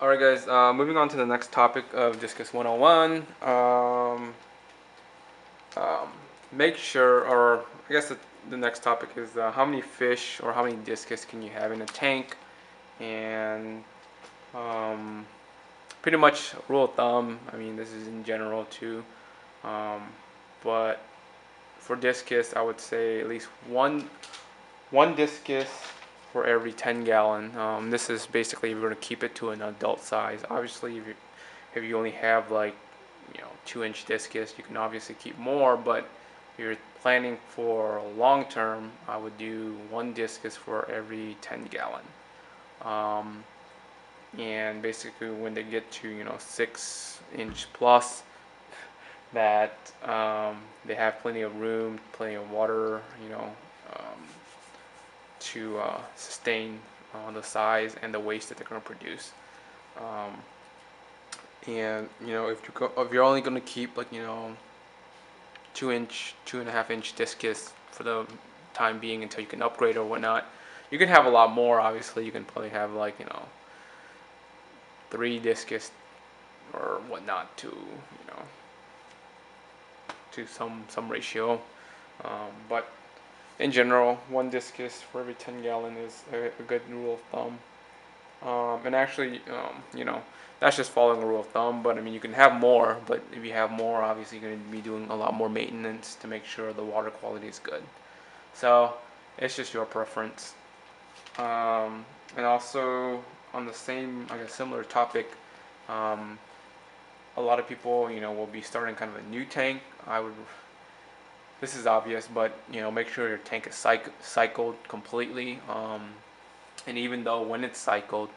Alright guys, moving on to the next topic of Discus 101. Um, Make sure, or I guess the next topic is how many fish or how many discus can you have in a tank, and um, pretty much rule of thumb. I mean, this is in general too, um, but for discus, I would say at least one discus for every 10 gallon. This is basically if you're going to keep it to an adult size. Obviously, if you only have like 2-inch discus, you can obviously keep more, but if you're planning for long term, I would do one discus for every 10 gallon. Um, and basically, when they get to 6-inch plus, that they have plenty of room, plenty of water, um, to sustain the size and the waste that they're going to produce. Um, and if you're only going to keep like 2-inch, 2.5-inch discus for the time being until you can upgrade or whatnot, you can have a lot more. Obviously, you can probably have like 3 discus or whatnot to some ratio. But in general, one discus for every 10 gallon is a good rule of thumb. And actually, that's just following a rule of thumb. But I mean, you can have more. But if you have more, obviously, you're going to be doing a lot more maintenance to make sure the water quality is good. So it's just your preference. And also on the same, I guess, similar topic, um, a lot of people, will be starting kind of a new tank. This is obvious, but make sure your tank is cycled completely. And even though when it's cycled,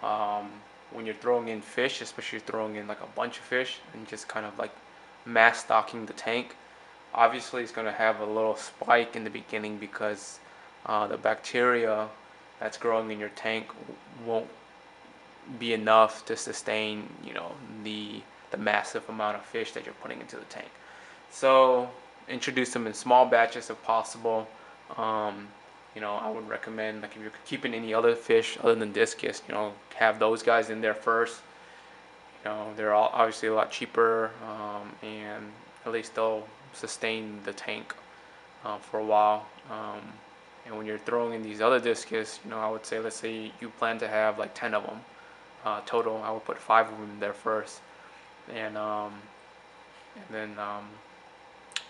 um, when you're throwing in fish, especially throwing in like a bunch of fish and just kind of like mass stocking the tank, obviously it's going to have a little spike in the beginning because the bacteria that's growing in your tank won't be enough to sustain the massive amount of fish that you're putting into the tank. So introduce them in small batches if possible. um, I would recommend, like, if you're keeping any other fish other than discus, have those guys in there first. They're all obviously a lot cheaper, and at least they'll sustain the tank for a while. And when you're throwing in these other discus, I would say, let's say you plan to have like 10 of them total. I would put 5 of them in there first, and then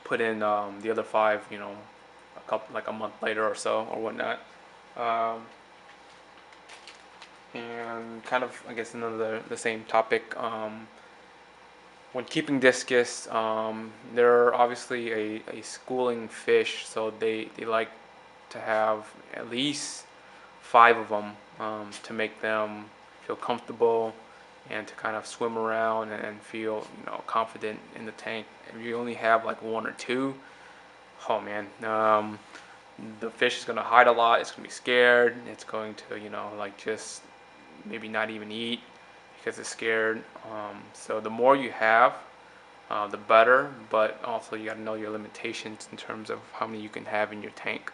put in the other 5, a couple, like a month later or so or whatnot. Um, and kind of, I guess, another the same topic. When keeping discus, they're obviously a schooling fish, so they like to have at least 5 of them to make them feel comfortable and to kind of swim around and feel confident in the tank. If you only have like 1 or 2, oh man, the fish is gonna hide a lot. It's gonna be scared. It's going to like just maybe not even eat because it's scared. So the more you have, the better. But also you got to know your limitations in terms of how many you can have in your tank.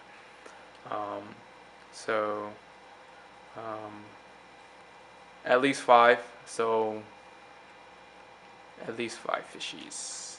Um, so um, at least 5. So at least 5 fishies.